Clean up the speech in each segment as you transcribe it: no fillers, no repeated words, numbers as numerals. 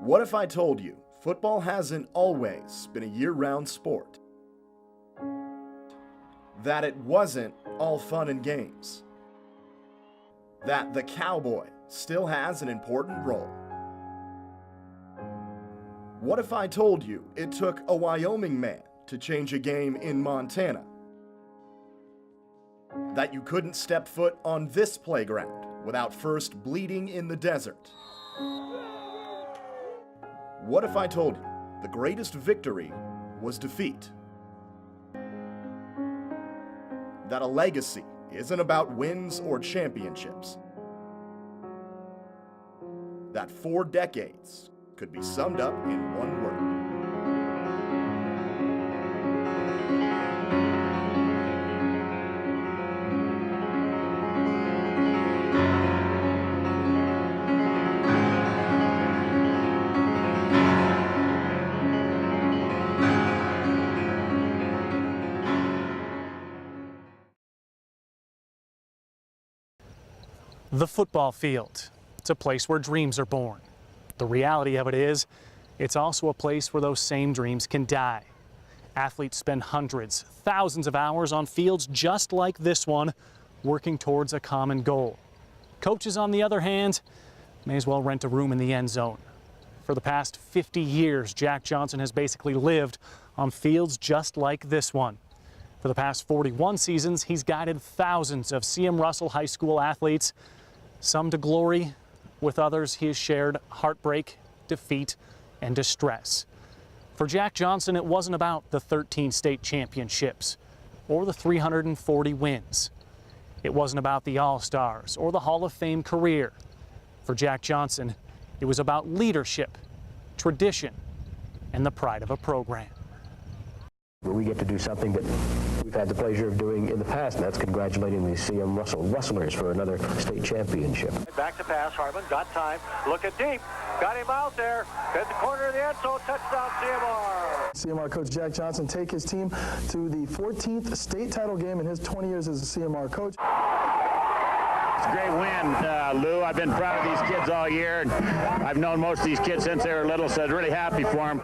What if I told you football hasn't always been a year-round sport? That it wasn't all fun and games? That the cowboy still has an important role? What if I told you it took a Wyoming man to change a game in Montana? That you couldn't step foot on this playground without first bleeding in the desert? What if I told you the greatest victory was defeat? That a legacy isn't about wins or championships? That 4 decades could be summed up in one word? The football field. It's a place where dreams are born. The reality of it is, it's also a place where those same dreams can die. Athletes spend hundreds, thousands of hours on fields just like this one, working towards a common goal. Coaches, on the other hand, may as well rent a room in the end zone. For the past 50 years, Jack Johnson has basically lived on fields just like this one. For the past 41 seasons, he's guided thousands of C.M. Russell High School athletes, some to glory. With others, he has shared heartbreak, defeat, and distress. For Jack Johnson, it wasn't about the 13 state championships or the 340 wins. It wasn't about the All-Stars or the Hall of Fame career. For Jack Johnson, it was about leadership, tradition, and the pride of a program. We get to do something that we've had the pleasure of doing in the past, and that's congratulating the C.M. Russell Rustlers for another state championship. Back to pass, Hartman, got time, looking deep, got him out there, at the corner of the end zone, touchdown CMR. CMR coach Jack Johnson take his team to the 14th state title game in his 20 years as a CMR coach. It's a great win, Lou. I've been proud of these kids all year, and I've known most of these kids since they were little, so I was really happy for them.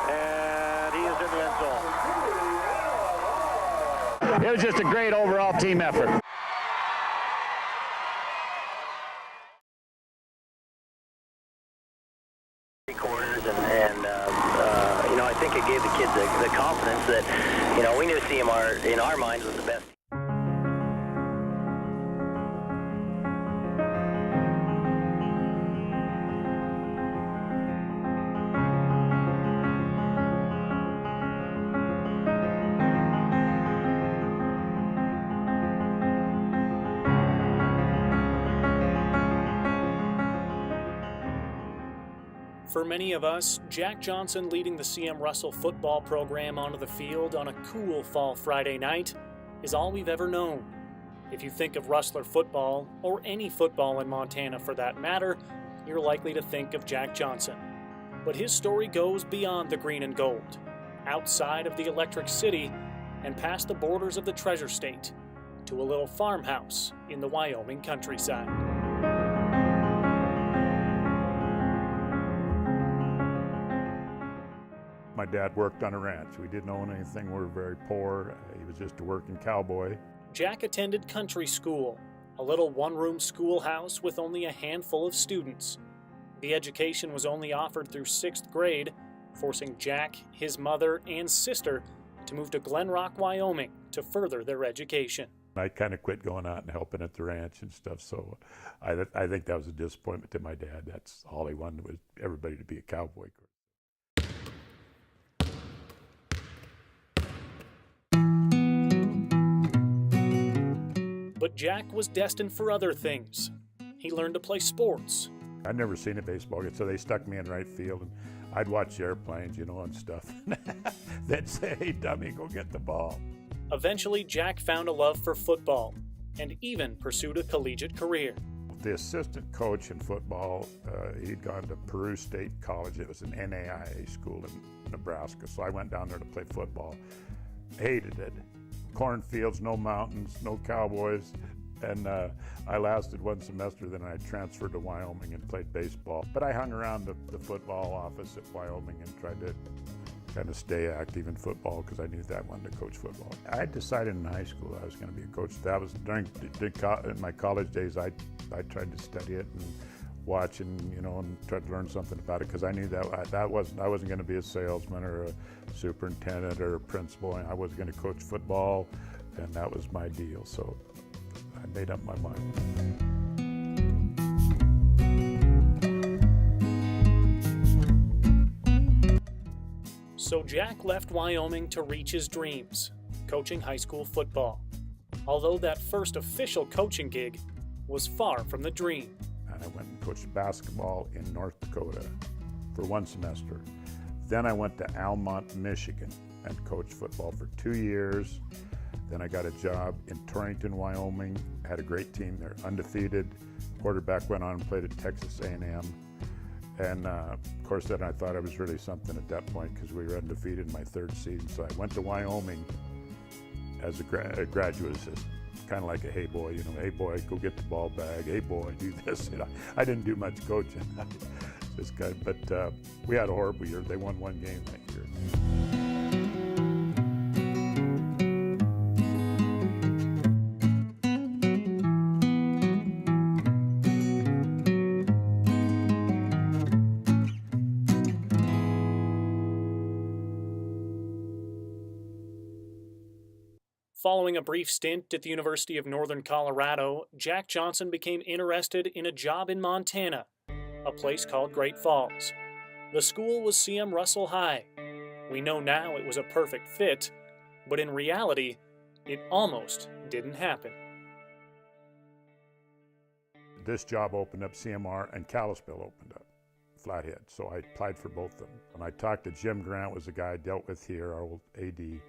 And he is in the end zone. It was just a great overall team effort. Corners and you know, I think it gave the kids the confidence that, you know, we knew CMR in our minds was the best. For many of us, Jack Johnson leading the C.M. Russell football program onto the field on a cool fall Friday night is all we've ever known. If you think of Rustler football, or any football in Montana for that matter, you're likely to think of Jack Johnson. But his story goes beyond the green and gold, outside of the Electric City and past the borders of the Treasure State, to a little farmhouse in the Wyoming countryside. My dad worked on a ranch. We didn't own anything. We were very poor. He was just a working cowboy. Jack attended country school, a little one-room schoolhouse with only a handful of students. The education was only offered through 6th grade, forcing Jack, his mother, and sister to move to Glen Rock, Wyoming to further their education. I kind of quit going out and helping at the ranch and stuff, so I think that was a disappointment to my dad. That's all he wanted, was everybody to be a cowboy. But Jack was destined for other things. He learned to play sports. I'd never seen a baseball game, so they stuck me in right field, and I'd watch the airplanes, you know, and stuff. They'd say, "Hey, dummy, go get the ball." Eventually, Jack found a love for football and even pursued a collegiate career. The assistant coach in football, he'd gone to Peru State College. It was an NAIA school in Nebraska, so I went down there to play football. Hated it. Cornfields, no mountains, no cowboys, And I lasted one semester, then I transferred to Wyoming and played baseball. But I hung around the football office at Wyoming and tried to kind of stay active in football because I knew that I wanted to coach football. I had decided in high school I was going to be a coach. That was in my college days. I tried to study it and watch and try to learn something about it because I knew that I wasn't going to be a salesman or a superintendent or a principal. I was going to coach football, and that was my deal. So I made up my mind. So Jack left Wyoming to reach his dreams, coaching high school football. Although that first official coaching gig was far from the dream. And I went and coached basketball in North Dakota for one semester. Then I went to Almont, Michigan and coached football for 2 years. Then I got a job in Torrington, Wyoming. I had a great team there, undefeated. Quarterback went on and played at Texas A&M. And of course then I thought I was really something at that point because we were undefeated in my third season. So I went to Wyoming as a graduate assistant. Kind of like a hey boy, hey boy, go get the ball bag. Hey boy, do this. I didn't do much coaching. But we had a horrible year. They won one game that year. Following a brief stint at the University of Northern Colorado, Jack Johnson became interested in a job in Montana, a place called Great Falls. The school was C.M. Russell High. We know now it was a perfect fit, but in reality, it almost didn't happen. This job opened up, CMR, and Kalispell opened up, Flathead. So I applied for both of them. And I talked to Jim Grant, was the guy I dealt with here, our old AD.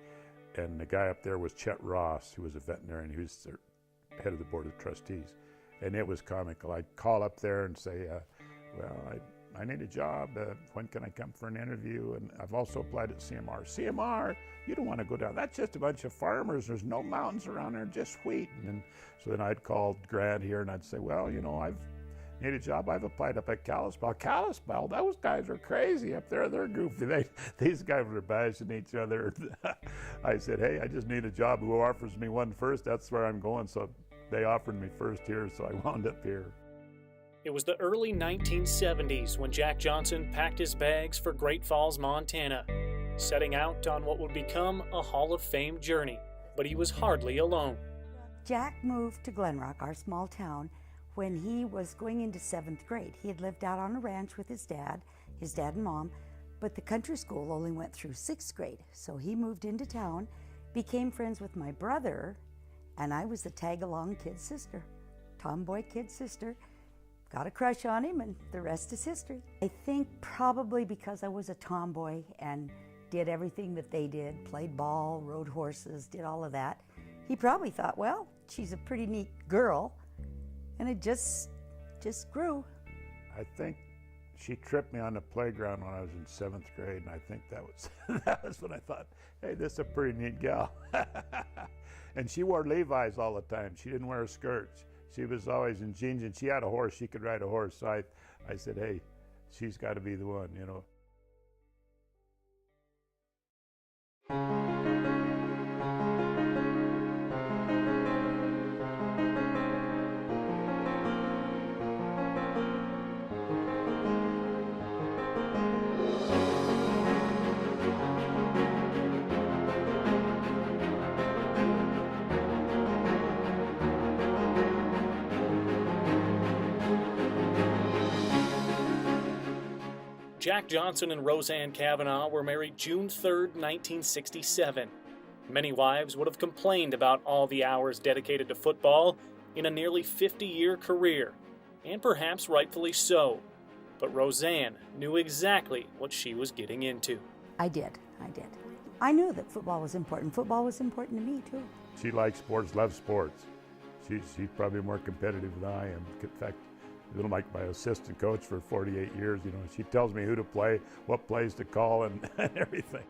And the guy up there was Chet Ross, who was a veterinarian. He was the head of the board of trustees. And it was comical. I'd call up there and say, I need a job. When can I come for an interview? And I've also applied at CMR. CMR, you don't want to go down. That's just a bunch of farmers. There's no mountains around there, just wheat. And so then I'd call Grant here and I'd say, I need a job. I've applied up at Kalispell. Kalispell, those guys are crazy up there. They're goofy. These guys are bashing each other. I said, hey, I just need a job. Who offers me one first? That's where I'm going. So they offered me first here, so I wound up here. It was the early 1970s when Jack Johnson packed his bags for Great Falls, Montana, setting out on what would become a Hall of Fame journey. But he was hardly alone. Jack moved to Glenrock, our small town, when he was going into 7th grade. He had lived out on a ranch with his dad and mom, but the country school only went through 6th grade. So he moved into town, became friends with my brother, and I was the tag-along kid sister, tomboy kid sister. Got a crush on him, and the rest is history. I think probably because I was a tomboy and did everything that they did, played ball, rode horses, did all of that, he probably thought, well, she's a pretty neat girl. And it just grew. I think she tripped me on the playground when I was in 7th grade, and I think that was when I thought, hey, this is a pretty neat gal. And she wore Levi's all the time. She didn't wear skirts. She was always in jeans, and she had a horse. She could ride a horse. So I said, hey, she's got to be the one, Jack Johnson and Roseanne Kavanaugh were married June 3rd, 1967. Many wives would have complained about all the hours dedicated to football in a nearly 50-year career, and perhaps rightfully so. But Roseanne knew exactly what she was getting into. I did. I knew that football was important. Football was important to me, too. She likes sports, loves sports. She's probably more competitive than I am. In fact, like my assistant coach for 48 years, she tells me who to play, what plays to call, and everything.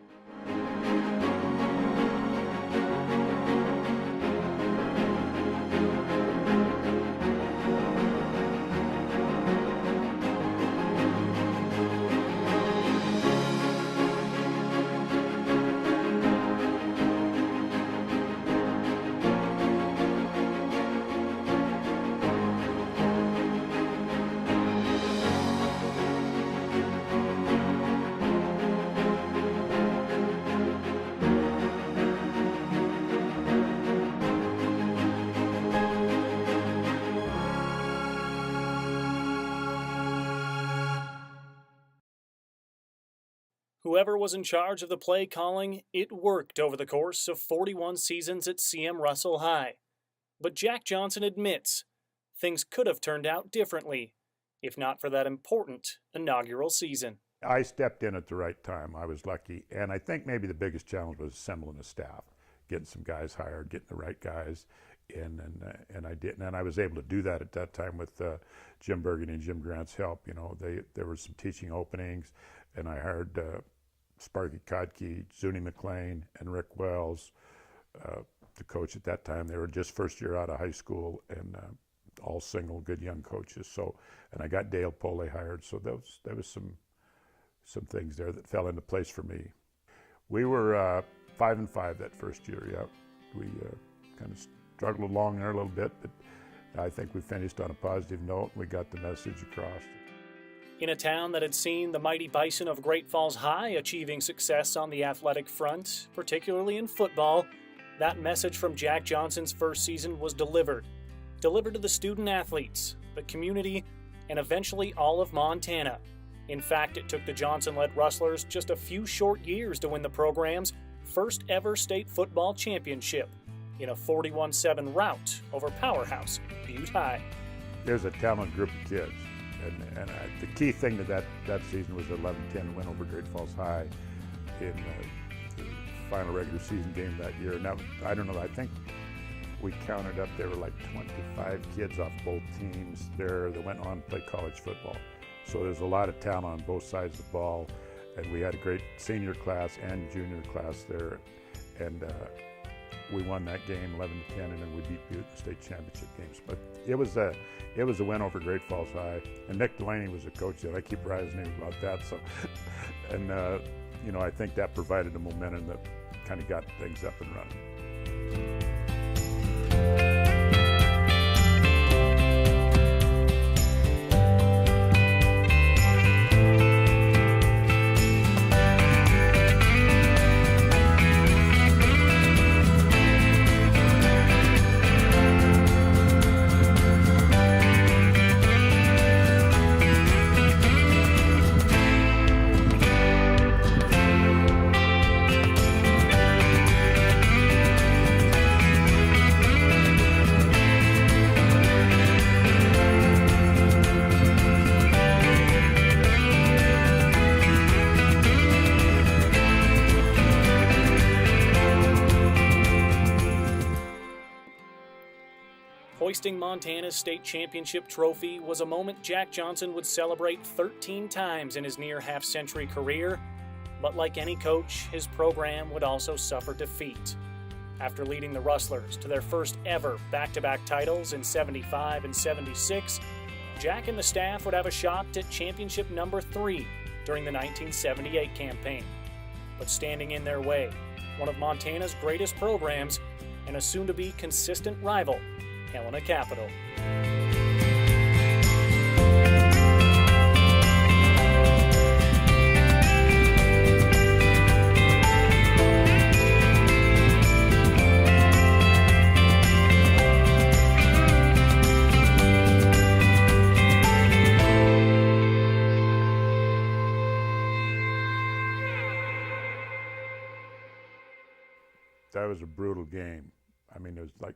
Whoever was in charge of the play calling, it worked over the course of 41 seasons at CM Russell High. But Jack Johnson admits things could have turned out differently, if not for that important inaugural season. I stepped in at the right time. I was lucky. And I think maybe the biggest challenge was assembling a staff, getting some guys hired, getting the right guys in. And I did. And I was able to do that at that time with Jim Burgundy and Jim Grant's help. You know, there were some teaching openings, and I hired Sparky Kodke, Zuni McLean, and Rick Wells, the coach at that time. They were just first year out of high school and all single, good young coaches. So, and I got Dale Pole hired. So there was some things there that fell into place for me. We were 5-5 that first year. Yeah, we kind of struggled along there a little bit, but I think we finished on a positive note. We got the message across. In a town that had seen the mighty Bison of Great Falls High achieving success on the athletic front, particularly in football, that message from Jack Johnson's first season was delivered to the student athletes, the community, and eventually all of Montana. In fact, it took the Johnson-led Rustlers just a few short years to win the program's first ever state football championship in a 41-7 rout over powerhouse Butte High. There's a talented group of kids, and the key thing to that season was the 11-10 win over Great Falls High in the final regular season game that year. Now, I don't know, I think we counted up, there were like 25 kids off both teams there that went on to play college football. So there's a lot of talent on both sides of the ball, and we had a great senior class and junior class there, and we won that game 11-10, and then we beat Butte in the state championship games. But it was a win over Great Falls High, and Nick Delaney was the coach, and I keep rising him about that. So, and you know, I think that provided the momentum that kind of got things up and running. Hoisting Montana's state championship trophy was a moment Jack Johnson would celebrate 13 times in his near half-century career, but like any coach, his program would also suffer defeat. After leading the Rustlers to their first ever back-to-back titles in 75 and 76, Jack and the staff would have a shot at championship number 3 during the 1978 campaign. But standing in their way, one of Montana's greatest programs and a soon-to-be consistent rival, Helena Capital. That was a brutal game. I mean, it was like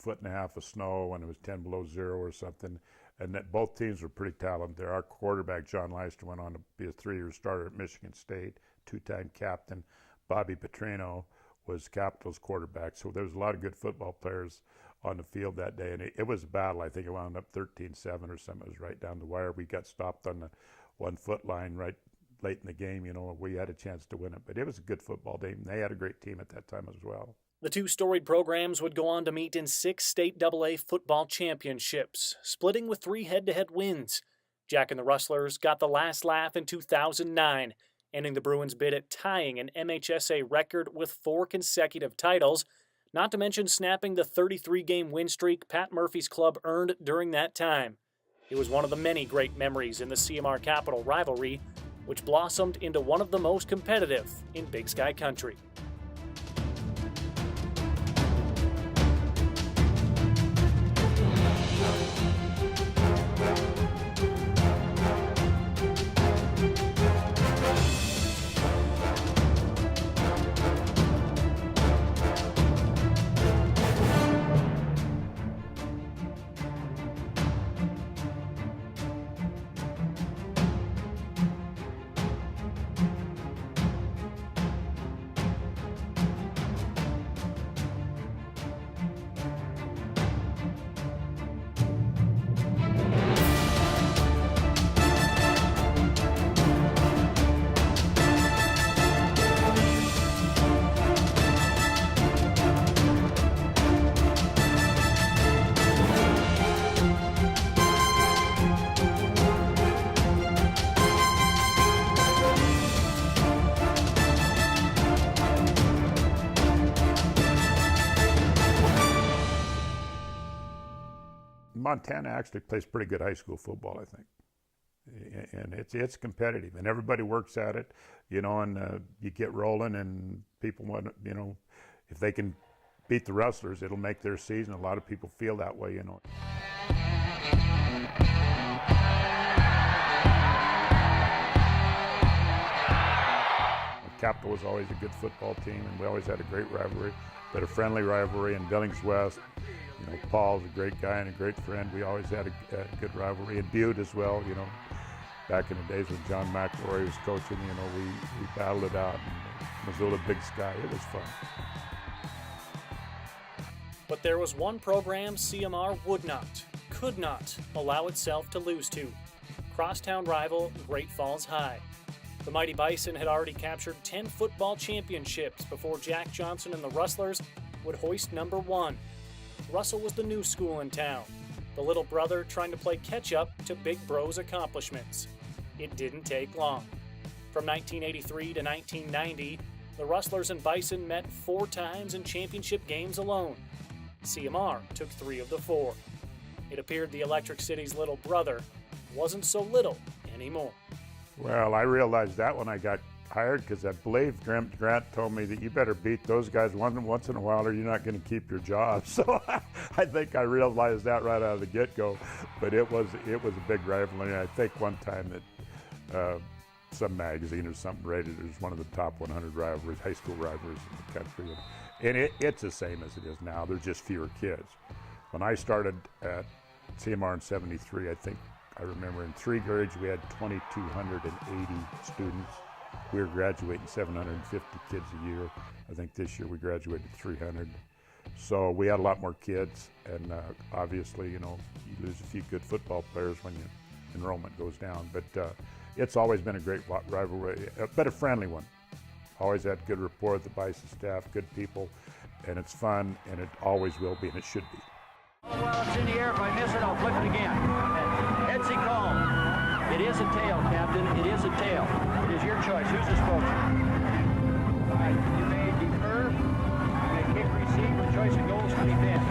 1.5 feet of snow and it was 10 below zero or something, and that both teams were pretty talented. Our quarterback, John Leister, went on to be a 3-year starter at Michigan State, 2-time captain. Bobby Petrino was Capital's quarterback, so there was a lot of good football players on the field that day, and it was a battle. I think it wound up 13-7 or something. It was right down the wire. We got stopped on the 1-foot line right late in the game. You know, we had a chance to win it, but it was a good football team. They had a great team at that time as well. The two storied programs would go on to meet in 6 state AA football championships, splitting with 3 head-to-head wins. Jack and the Rustlers got the last laugh in 2009, ending the Bruins' bid at tying an MHSA record with 4 consecutive titles, not to mention snapping the 33-game win streak Pat Murphy's club earned during that time. It was one of the many great memories in the CMR Capital rivalry, which blossomed into one of the most competitive in Big Sky country. Montana actually plays pretty good high school football, I think. And it's competitive, and everybody works at it, you know, and you get rolling, and people want, you know, if they can beat the Rustlers, it'll make their season. A lot of people feel that way, you know. Capital was always a good football team, and we always had a great rivalry, but a friendly rivalry. In Billings West, you know, Paul's a great guy and a great friend. We always had a good rivalry. In Butte as well, you know, back in the days when John McElroy was coaching, you know, we battled it out. In Missoula Big Sky, it was fun. But there was one program CMR would not, could not allow itself to lose to. Crosstown rival Great Falls High. The Mighty Bison had already captured 10 football championships before Jack Johnson and the Rustlers would hoist number 1. Russell was the new school in town, the little brother trying to play catch-up to Big Bro's accomplishments. It didn't take long. From 1983 to 1990, the Rustlers and Bison met 4 times in championship games alone. CMR took 3 of the 4. It appeared the Electric City's little brother wasn't so little anymore. Well, I realized that when I got hired, because I believe Grant told me that you better beat those guys once in a while or you're not going to keep your job. So I think I realized that right out of the get-go. But it was a big rivalry. I think one time that some magazine or something rated it as one of the top 100 rivalries, high school rivalries in the country. And it's the same as it is now. There's just fewer kids. When I started at CMR in '73, I remember in 3 grades we had 2,280 students. We were graduating 750 kids a year. I think this year we graduated 300. So we had a lot more kids, and obviously, you know, you lose a few good football players when your enrollment goes down. But it's always been a great rivalry, but a friendly one. Always had good rapport with the Bison staff, good people, and it's fun, and it always will be, and it should be. Well, it's in the air. If I miss it, I'll flip it again. Headsy call. It is a tail, Captain. It is a tail. It is your choice. Who's the spokesman? All right, you may defer. You may kick receive. The choice of goals to defend.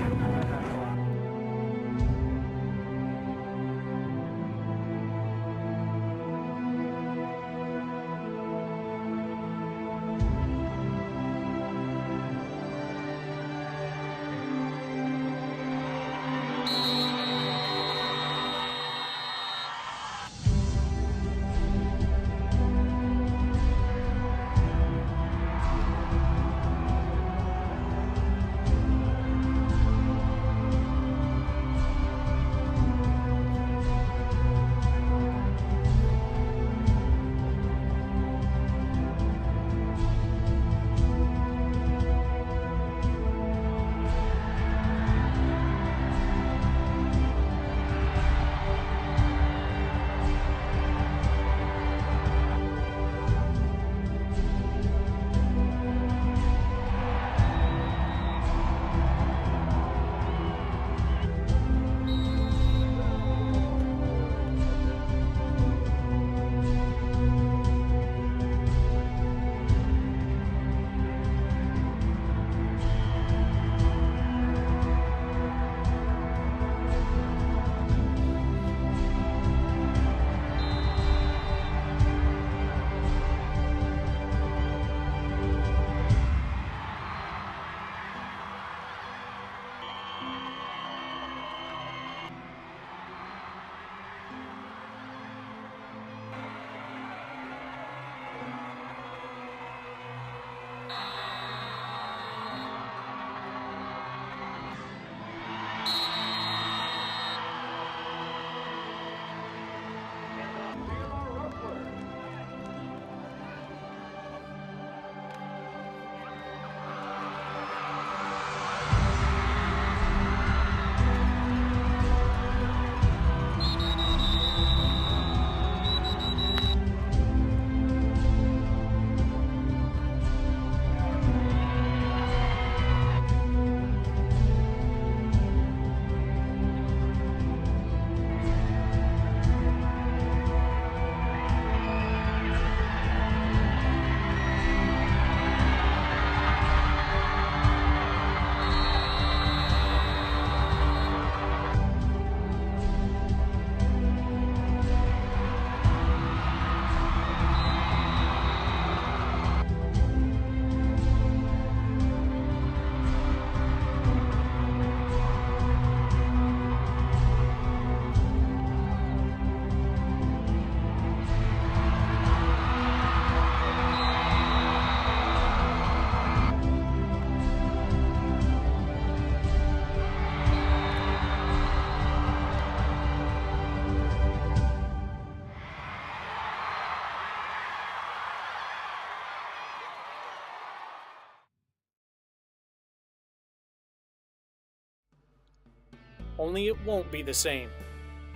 Only it won't be the same.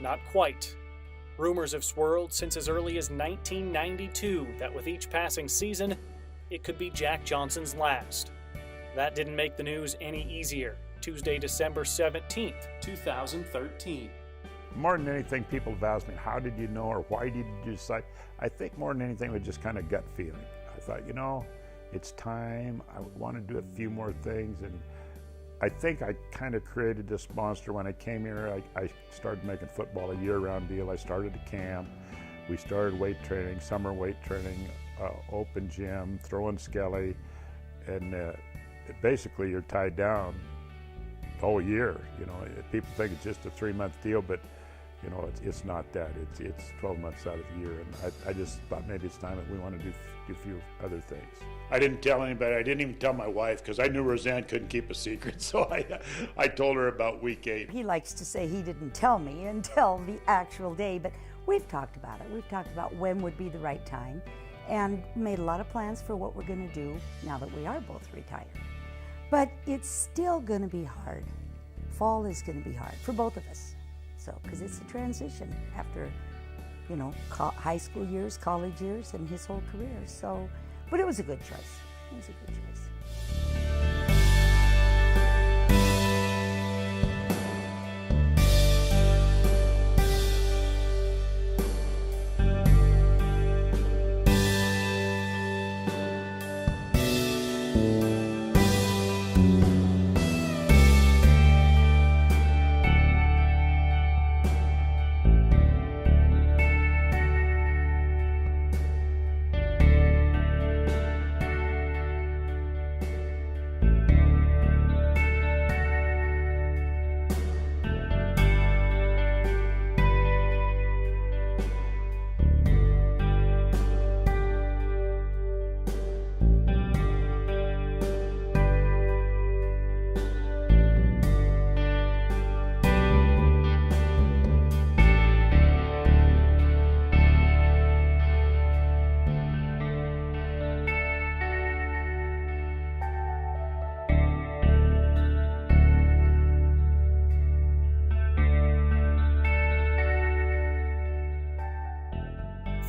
Not quite. Rumors have swirled since as early as 1992 that with each passing season, it could be Jack Johnson's last. That didn't make the news any easier. Tuesday, December 17th, 2013. More than anything, people have asked me, how did you know or why did you decide? I think more than anything, it was just kind of gut feeling. I thought, it's time. I want to do a few more things. And I think I kind of created this monster when I came here. I started making football a year-round deal. I started a camp. We started weight training, summer weight training, open gym, throwing skelly. And basically you're tied down the whole year. People think it's just a 3-month deal, but it's not that. It's 12 months out of the year, and I just thought maybe it's time that we want to do a few other things. I didn't tell anybody. I didn't even tell my wife because I knew Roseanne couldn't keep a secret, so I told her about week 8. He likes to say he didn't tell me until the actual day, but we've talked about it. We've talked about when would be the right time and made a lot of plans for what we're going to do now that we are both retired. But it's still going to be hard. Fall is going to be hard for both of us. Because it's a transition after, high school years, college years, and his whole career. But it was a good choice. It was a good choice.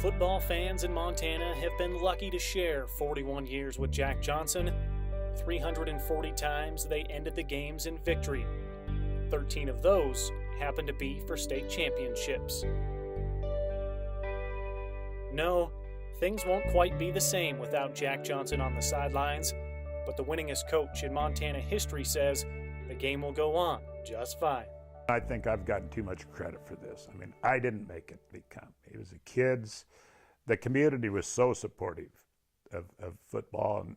Football fans in Montana have been lucky to share 41 years with Jack Johnson. 340 times they ended the games in victory. 13 of those happened to be for state championships. No, things won't quite be the same without Jack Johnson on the sidelines, but the winningest coach in Montana history says the game will go on just fine. I think I've gotten too much credit for this. I didn't make it become. It was the kids. The community was so supportive of football, and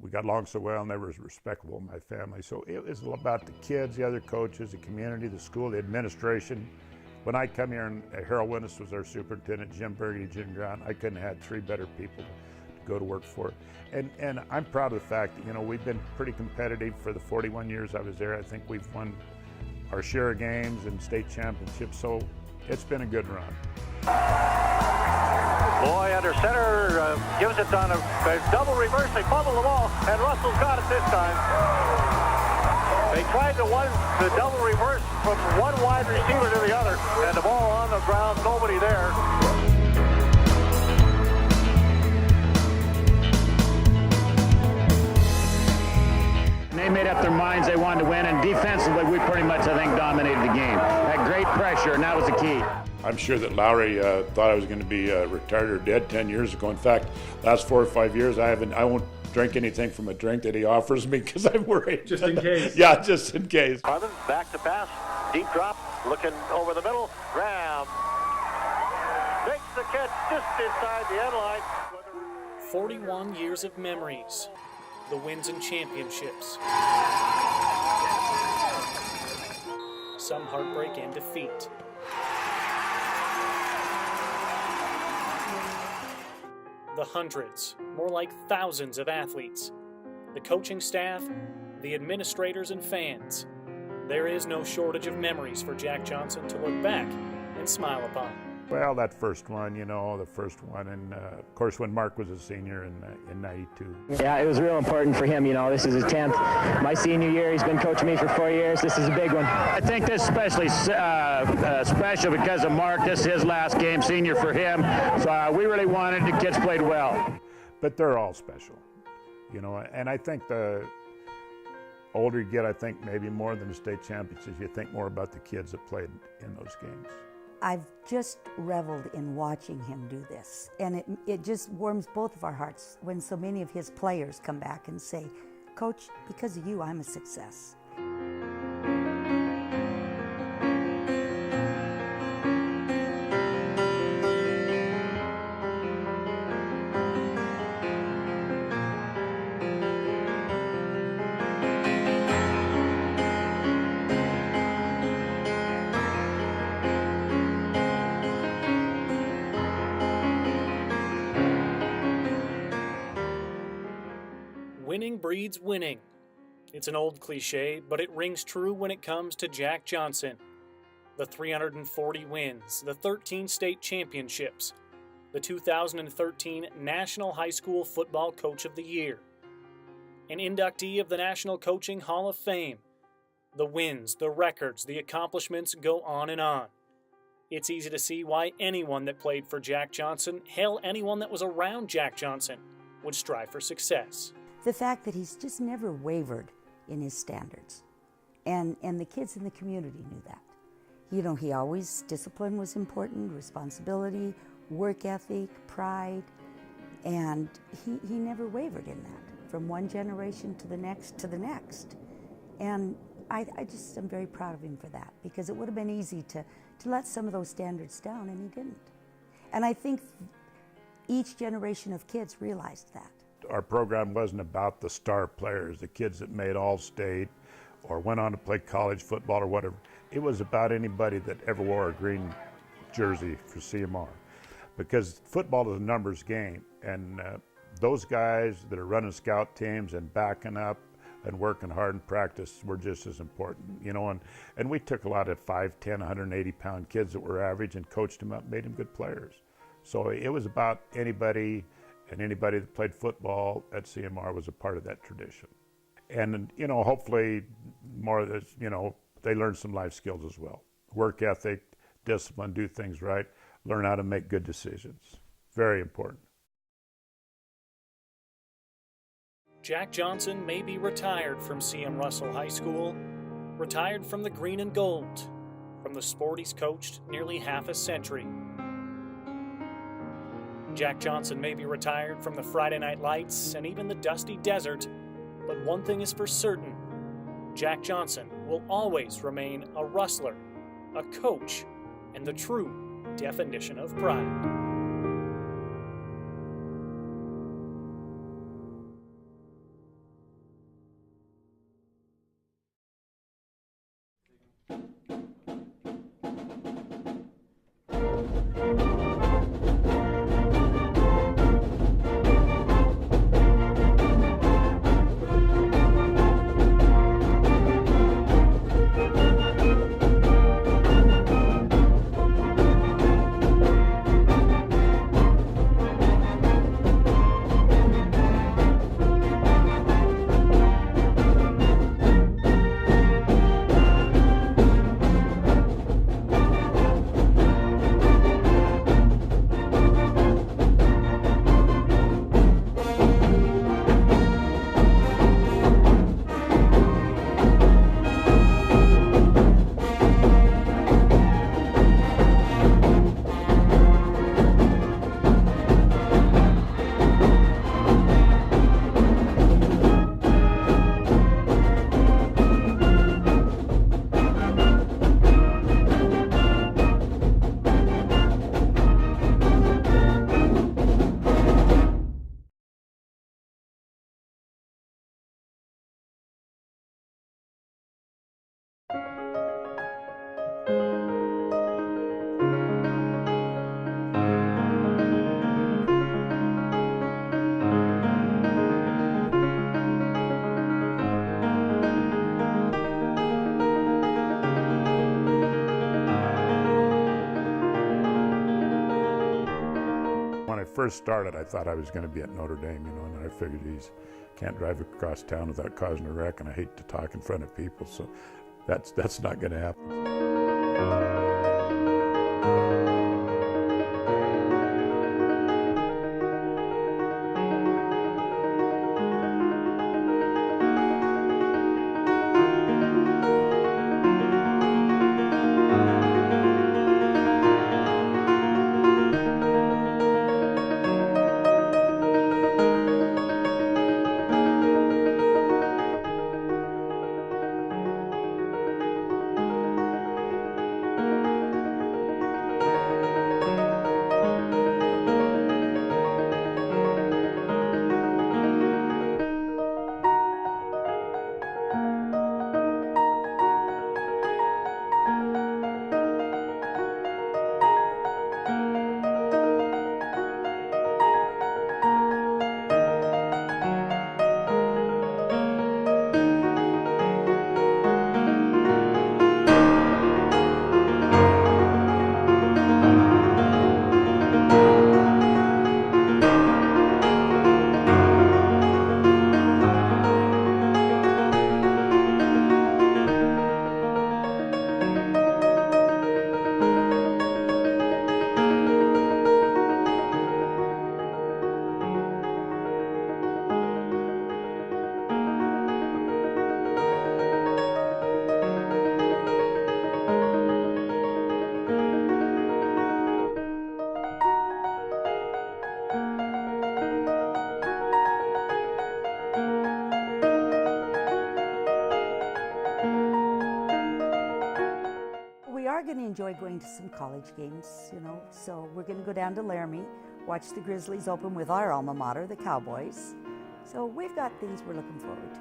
we got along so well, and they were respectable in my family. So it was about the kids, the other coaches, the community, the school, the administration. When I come here, and Harold Winnis was our superintendent, Jim Burgundy, Jim Grant, I couldn't have had 3 better people to go to work for. And I'm proud of the fact that, we've been pretty competitive for the 41 years I was there. I think we've won our share of games and state championships, so it's been a good run. Boy under center gives it on a double reverse. They fumble the ball, and Russell's got it this time. They tried to the double reverse from one wide receiver to the other, and the ball on the ground, nobody there. They made up their minds they wanted to win, and defensively, we pretty much, I think, dominated the game. Had great pressure, and that was the key. I'm sure that Lowry thought I was going to be retired or dead 10 years ago. In fact, last 4 or 5 years, I won't drink anything from a drink that he offers me because I'm worried. Just in case. Yeah, just in case. Harmon back to pass, deep drop, looking over the middle. Graham makes the catch just inside the end line. 41 years of memories, the wins and championships, some heartbreak and defeat. The hundreds, more like thousands of athletes, the coaching staff, the administrators and fans. There is no shortage of memories for Jack Johnson to look back and smile upon. Well, that first one, the first one, and of course when Mark was a senior in '92. Yeah, it was real important for him. This is his 10th. My senior year, he's been coaching me for 4 years. This is a big one. I think this is especially special because of Mark. This is his last game, senior for him. So we really wanted the kids played well. But they're all special, and I think the older you get, I think maybe more than the state championships, you think more about the kids that played in those games. I've just reveled in watching him do this, and it just warms both of our hearts when so many of his players come back and say, "Coach, because of you, I'm a success." Winning breeds winning. It's an old cliche, but it rings true when it comes to Jack Johnson. The 340 wins, the 13 state championships, the 2013 National High School Football Coach of the Year, an inductee of the National Coaching Hall of Fame. The wins, the records, the accomplishments go on and on. It's easy to see why anyone that played for Jack Johnson, hell, anyone that was around Jack Johnson, would strive for success. The fact that he's just never wavered in his standards. And the kids in the community knew that. He always, discipline was important, responsibility, work ethic, pride, and he never wavered in that, from one generation to the next to the next. And I just am very proud of him for that, because it would have been easy to let some of those standards down, and he didn't. And I think each generation of kids realized that. Our program wasn't about the star players, the kids that made All-State or went on to play college football or whatever. It was about anybody that ever wore a green jersey for CMR, because football is a numbers game, and those guys that are running scout teams and backing up and working hard in practice were just as important, and we took a lot of 5'10", 180-pound kids that were average and coached them up, made them good players. So it was about anybody, and anybody that played football at CMR was a part of that tradition. And, hopefully more of this, they learn some life skills as well. Work ethic, discipline, do things right, learn how to make good decisions. Very important. Jack Johnson may be retired from C.M. Russell High School, retired from the green and gold, from the sport he's coached nearly half a century. Jack Johnson may be retired from the Friday Night Lights and even the dusty desert, but one thing is for certain: Jack Johnson will always remain a Rustler, a coach, and the true definition of pride. first started, I thought I was going to be at Notre Dame, and I figured, geez, can't drive across town without causing a wreck, and I hate to talk in front of people, so that's not going to happen. We are going to enjoy going to some college games, so we're going to go down to Laramie, watch the Grizzlies open with our alma mater, the Cowboys. So we've got things we're looking forward to.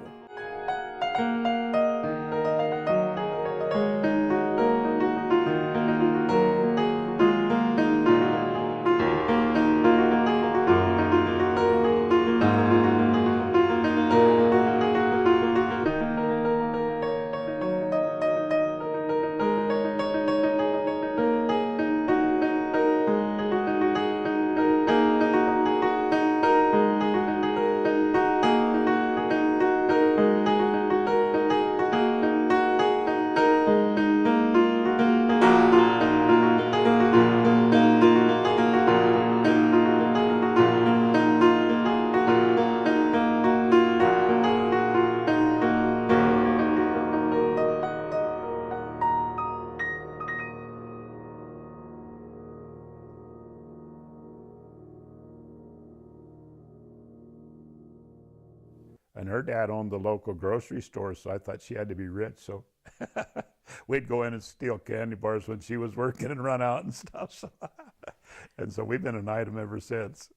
And her dad owned the local grocery store, so I thought she had to be rich. So we'd go in and steal candy bars when she was working and run out and stuff. And so we've been an item ever since.